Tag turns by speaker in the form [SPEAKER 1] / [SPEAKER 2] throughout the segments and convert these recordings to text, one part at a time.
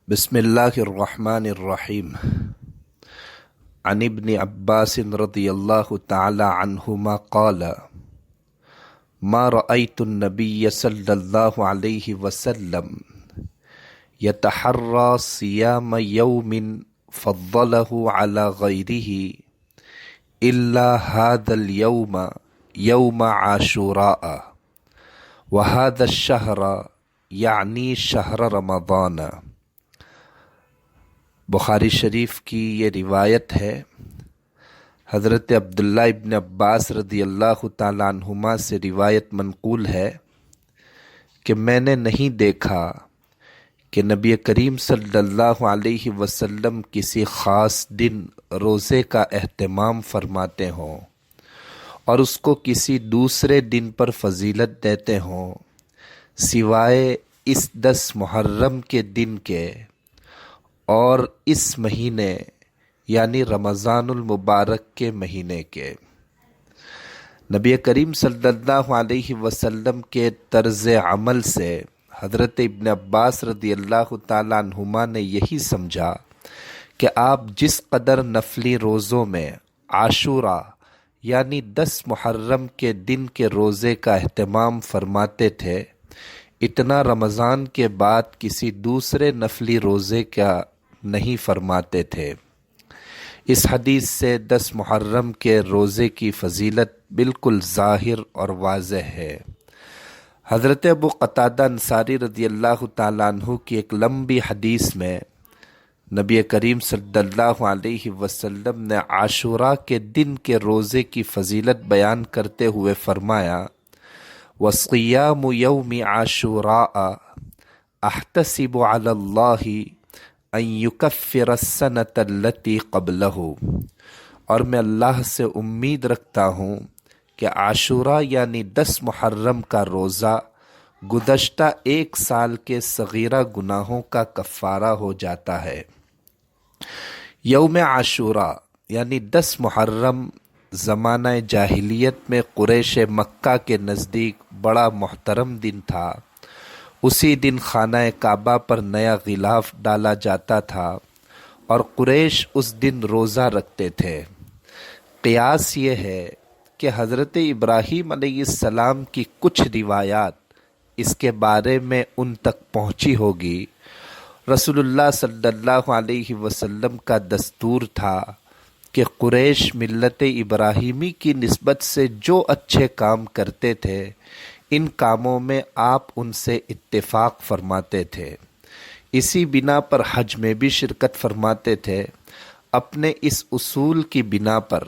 [SPEAKER 1] بسم اللہ الرحمن الرحیم عن ابن عباس رضی اللہ تعالی عنہما قال ما رأيت النبي صلی اللہ علیہ وسلم يتحرى صيام يوم فضله على غيره إلا هذا اليوم يوم عاشوراء وهذا الشهر يعني شهر رمضان۔ بخاری شریف کی یہ روایت ہے، حضرت عبداللہ ابن عباس رضی اللہ تعالیٰ عنہما سے روایت منقول ہے کہ میں نے نہیں دیکھا کہ نبی کریم صلی اللہ علیہ وسلم کسی خاص دن روزے کا اہتمام فرماتے ہوں اور اس کو کسی دوسرے دن پر فضیلت دیتے ہوں سوائے اس 10 محرم کے دن کے اور اس مہینے یعنی رمضان المبارک کے مہینے کے۔ نبی کریم صلی اللہ علیہ وسلم کے طرز عمل سے حضرت ابن عباس رضی اللہ تعالیٰ عنہما نے یہی سمجھا کہ آپ جس قدر نفلی روزوں میں عاشورہ یعنی 10 محرم کے دن کے روزے کا اہتمام فرماتے تھے، اتنا رمضان کے بعد کسی دوسرے نفلی روزے کا نہیں فرماتے تھے۔ اس حدیث سے 10 محرم کے روزے کی فضیلت بالکل ظاہر اور واضح ہے۔ حضرت ابو قتادہ انصاری رضی اللہ تعالیٰ عنہ کی ایک لمبی حدیث میں نبی کریم صلی اللہ علیہ وسلم نے عاشوراء کے دن کے روزے کی فضیلت بیان کرتے ہوئے فرمایا وَصِيَامُ يَوْمِ عَاشُورَاءَ أَحْتَسِبُ عَلَى اللَّهِ ان یکفر السنۃ التی قبلہ، اور میں اللہ سے امید رکھتا ہوں کہ عاشوراء یعنی 10 محرم کا روزہ گزشتہ 1 سال کے صغیرہ گناہوں کا کفارہ ہو جاتا ہے۔ یوم عاشوراء یعنی 10 محرم زمانہ جاہلیت میں قریش مکہ کے نزدیک بڑا محترم دن تھا۔ اسی دن خانہ کعبہ پر نیا غلاف ڈالا جاتا تھا اور قریش اس دن روزہ رکھتے تھے۔ قیاس یہ ہے کہ حضرت ابراہیم علیہ السلام کی کچھ روایات اس کے بارے میں ان تک پہنچی ہوگی۔ رسول اللہ صلی اللہ علیہ وسلم کا دستور تھا کہ قریش ملت ابراہیمی کی نسبت سے جو اچھے کام کرتے تھے ان کاموں میں آپ ان سے اتفاق فرماتے تھے، اسی بنا پر حج میں بھی شرکت فرماتے تھے۔ اپنے اس اصول کی بنا پر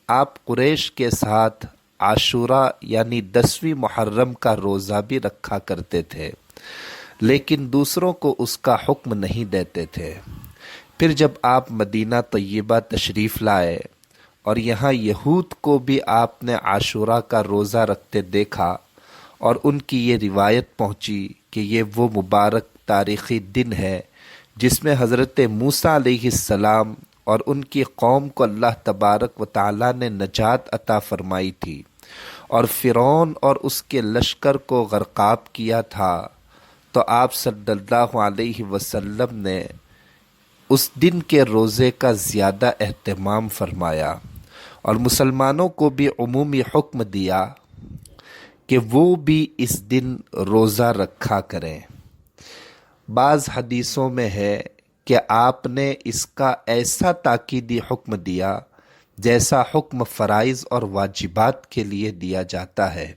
[SPEAKER 1] آپ قریش کے ساتھ عاشوراء یعنی 10ویں محرم کا روزہ بھی رکھا کرتے تھے، لیکن دوسروں کو اس کا حکم نہیں دیتے تھے۔ پھر جب آپ مدینہ طیبہ تشریف لائے اور یہاں یہود کو بھی آپ نے عاشوراء کا روزہ رکھتے دیکھا اور ان کی یہ روایت پہنچی کہ یہ وہ مبارک تاریخی دن ہے جس میں حضرت موسیٰ علیہ السلام اور ان کی قوم کو اللہ تبارک و تعالیٰ نے نجات عطا فرمائی تھی اور فرعون اور اس کے لشکر کو غرقاب کیا تھا، تو آپ صلی اللہ علیہ وسلم نے اس دن کے روزے کا زیادہ اہتمام فرمایا اور مسلمانوں کو بھی عمومی حکم دیا کہ وہ بھی اس دن روزہ رکھا کریں۔ بعض حدیثوں میں ہے کہ آپ نے اس کا ایسا تاکیدی حکم دیا جیسا حکم فرائض اور واجبات کے لیے دیا جاتا ہے۔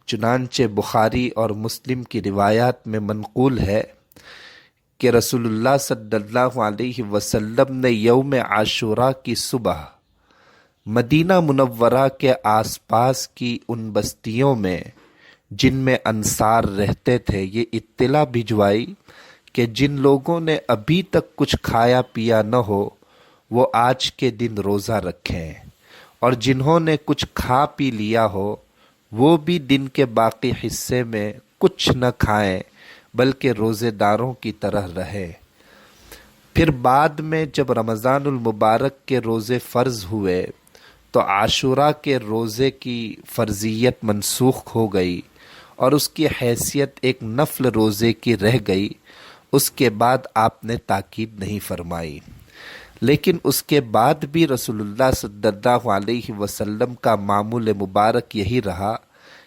[SPEAKER 1] چنانچہ بخاری اور مسلم کی روایات میں منقول ہے کہ رسول اللہ صلی اللہ علیہ وسلم نے یوم عاشوراء کی صبح مدینہ منورہ کے آس پاس کی ان بستیوں میں جن میں انصار رہتے تھے یہ اطلاع بھجوائی کہ جن لوگوں نے ابھی تک کچھ کھایا پیا نہ ہو وہ آج کے دن روزہ رکھیں، اور جنہوں نے کچھ کھا پی لیا ہو وہ بھی دن کے باقی حصے میں کچھ نہ کھائیں بلکہ روزے داروں کی طرح رہیں۔ پھر بعد میں جب رمضان المبارک کے روزے فرض ہوئے تو عاشوراء کے روزے کی فرضیت منسوخ ہو گئی اور اس کی حیثیت ایک نفل روزے کی رہ گئی، اس کے بعد آپ نے تاکید نہیں فرمائی، لیکن اس کے بعد بھی رسول اللہ صلی اللہ علیہ وسلم کا معمول مبارک یہی رہا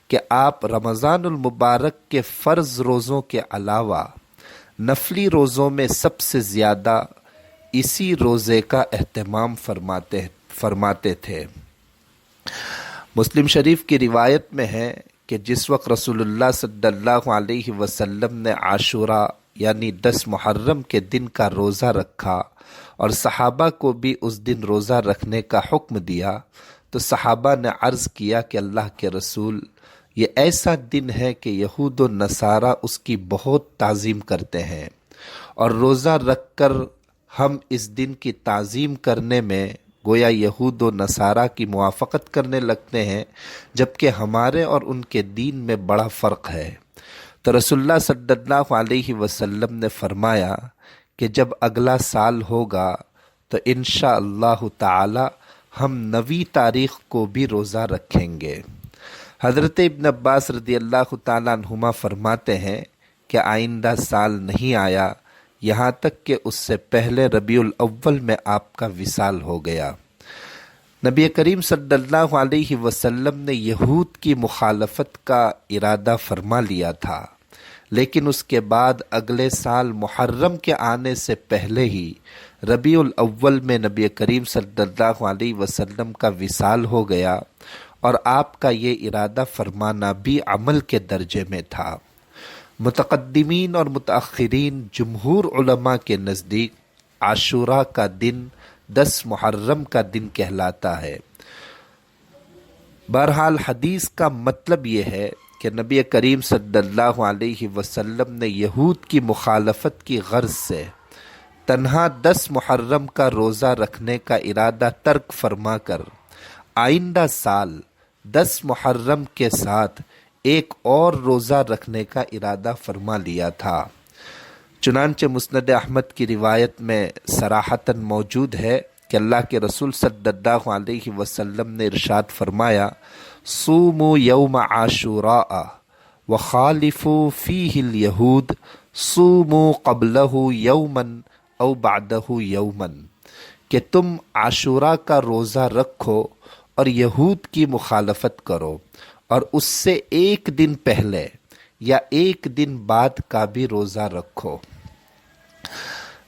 [SPEAKER 1] کہ آپ رمضان المبارک کے فرض روزوں کے علاوہ نفلی روزوں میں سب سے زیادہ اسی روزے کا اہتمام فرماتے تھے۔ مسلم شریف کی روایت میں ہے کہ جس وقت رسول اللہ صلی اللہ علیہ وسلم نے عاشوراء یعنی 10 محرم کے دن کا روزہ رکھا اور صحابہ کو بھی اس دن روزہ رکھنے کا حکم دیا، تو صحابہ نے عرض کیا کہ اللہ کے رسول، یہ ایسا دن ہے کہ یہود و نصارہ اس کی بہت تعظیم کرتے ہیں، اور روزہ رکھ کر ہم اس دن کی تعظیم کرنے میں گویا یہود و نصارہ کی موافقت کرنے لگتے ہیں، جبکہ ہمارے اور ان کے دین میں بڑا فرق ہے۔ تو رسول اللہ صلی اللہ علیہ وسلم نے فرمایا کہ جب اگلا سال ہوگا تو انشاءاللہ تعالی ہم 9 تاریخ کو بھی روزہ رکھیں گے۔ حضرت ابن عباس رضی اللہ تعالیٰ عنہما فرماتے ہیں کہ آئندہ سال نہیں آیا یہاں تک کہ اس سے پہلے ربیع الاول میں آپ کا وصال ہو گیا۔ نبی کریم صلی اللہ علیہ وسلم نے یہود کی مخالفت کا ارادہ فرما لیا تھا، لیکن اس کے بعد اگلے سال محرم کے آنے سے پہلے ہی ربیع الاول میں نبی کریم صلی اللہ علیہ وسلم کا وصال ہو گیا، اور آپ کا یہ ارادہ فرمانا بھی عمل کے درجے میں تھا۔ متقدمین اور متأخرین جمہور علماء کے نزدیک عاشوراء کا دن 10 محرم کا دن کہلاتا ہے۔ بہرحال حدیث کا مطلب یہ ہے کہ نبی کریم صلی اللہ علیہ وسلم نے یہود کی مخالفت کی غرض سے تنہا 10 محرم کا روزہ رکھنے کا ارادہ ترک فرما کر آئندہ سال 10 محرم کے ساتھ ایک اور روزہ رکھنے کا ارادہ فرما لیا تھا۔ چنانچہ مسند احمد کی روایت میں صراحتاً موجود ہے کہ اللہ کے رسول صلی اللہ علیہ وسلم نے ارشاد فرمایا، صوموا یوم عاشوراء وخالفوا فیہ الیہود صوموا قبلہ یوما او بعدہ یوما، کہ تم عاشوراء کا روزہ رکھو اور یہود کی مخالفت کرو، اور اس سے ایک دن پہلے یا ایک دن بعد کا بھی روزہ رکھو۔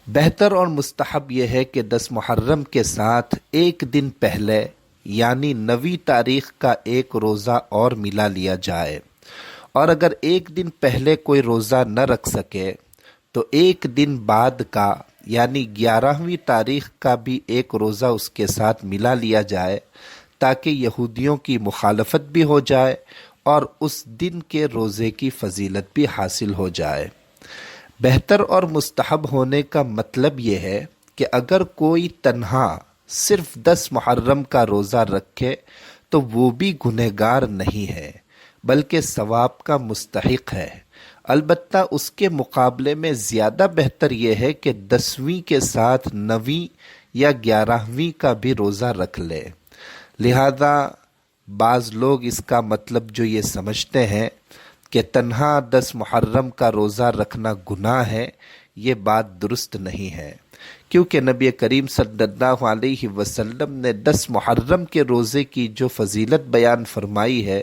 [SPEAKER 1] بہتر اور مستحب یہ ہے کہ 10 محرم کے ساتھ ایک دن پہلے یعنی 9 تاریخ کا ایک روزہ اور ملا لیا جائے، اور اگر ایک دن پہلے کوئی روزہ نہ رکھ سکے تو ایک دن بعد کا یعنی 11ویں تاریخ کا بھی ایک روزہ اس کے ساتھ ملا لیا جائے، تاکہ یہودیوں کی مخالفت بھی ہو جائے اور اس دن کے روزے کی فضیلت بھی حاصل ہو جائے۔ بہتر اور مستحب ہونے کا مطلب یہ ہے کہ اگر کوئی تنہا صرف 10 محرم کا روزہ رکھے تو وہ بھی گنہگار نہیں ہے، بلکہ ثواب کا مستحق ہے۔ البتہ اس کے مقابلے میں زیادہ بہتر یہ ہے کہ 10ویں کے ساتھ 9ویں یا 11ویں کا بھی روزہ رکھ لے۔ لہذا بعض لوگ اس کا مطلب جو یہ سمجھتے ہیں کہ تنہا 10 محرم کا روزہ رکھنا گناہ ہے، یہ بات درست نہیں ہے، کیونکہ نبی کریم صلی اللہ علیہ وسلم نے 10 محرم کے روزے کی جو فضیلت بیان فرمائی ہے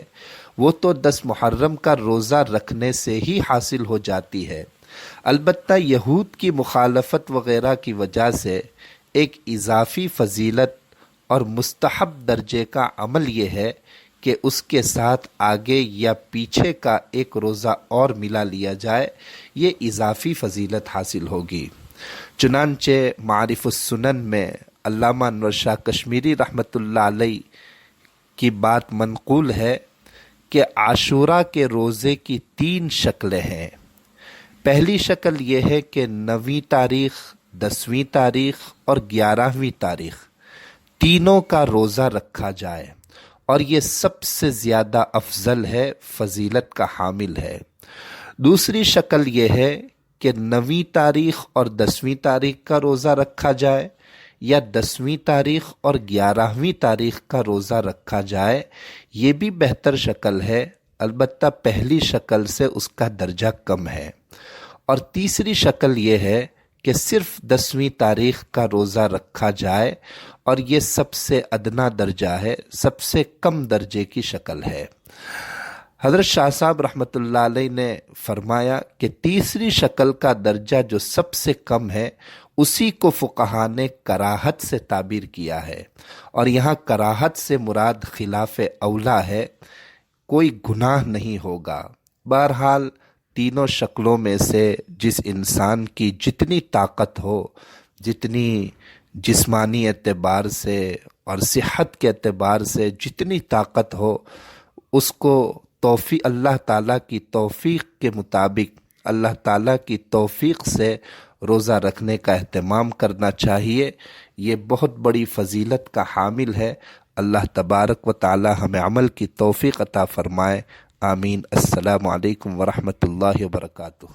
[SPEAKER 1] وہ تو 10 محرم کا روزہ رکھنے سے ہی حاصل ہو جاتی ہے۔ البتہ یہود کی مخالفت وغیرہ کی وجہ سے ایک اضافی فضیلت اور مستحب درجے کا عمل یہ ہے کہ اس کے ساتھ آگے یا پیچھے کا ایک روزہ اور ملا لیا جائے، یہ اضافی فضیلت حاصل ہوگی۔ چنانچہ معارف السنن میں علامہ انور شاہ کشمیری رحمۃ اللہ علیہ کی بات منقول ہے کہ عاشوراء کے روزے کی 3 شکلیں ہیں۔ پہلی شکل یہ ہے کہ 9ویں تاریخ، 10ویں تاریخ اور 11ویں تاریخ تینوں کا روزہ رکھا جائے، اور یہ سب سے زیادہ افضل ہے، فضیلت کا حامل ہے۔ دوسری شکل یہ ہے کہ 9ویں تاریخ اور 10ویں تاریخ کا روزہ رکھا جائے، یا 10ویں تاریخ اور 11ویں تاریخ کا روزہ رکھا جائے، یہ بھی بہتر شکل ہے، البتہ پہلی شکل سے اس کا درجہ کم ہے۔ اور تیسری شکل یہ ہے کہ صرف 10ویں تاریخ کا روزہ رکھا جائے، اور یہ سب سے ادنا درجہ ہے، سب سے کم درجے کی شکل ہے۔ حضرت شاہ صاحب رحمۃ اللہ علیہ نے فرمایا کہ تیسری شکل کا درجہ جو سب سے کم ہے، اسی کو فقہا نے کراہت سے تعبیر کیا ہے، اور یہاں کراہت سے مراد خلاف اولا ہے، کوئی گناہ نہیں ہوگا۔ بہرحال تینوں شکلوں میں سے جس انسان کی جتنی طاقت ہو، جتنی جسمانی اعتبار سے اور صحت کے اعتبار سے جتنی طاقت ہو، اس کو اللہ تعالیٰ کی توفیق کے مطابق، اللہ تعالیٰ کی توفیق سے روزہ رکھنے کا اہتمام کرنا چاہیے۔ یہ بہت بڑی فضیلت کا حامل ہے۔ اللہ تبارک و تعالی ہمیں عمل کی توفیق عطا فرمائے، آمین۔ السلام علیکم ورحمۃ اللہ وبرکاتہ۔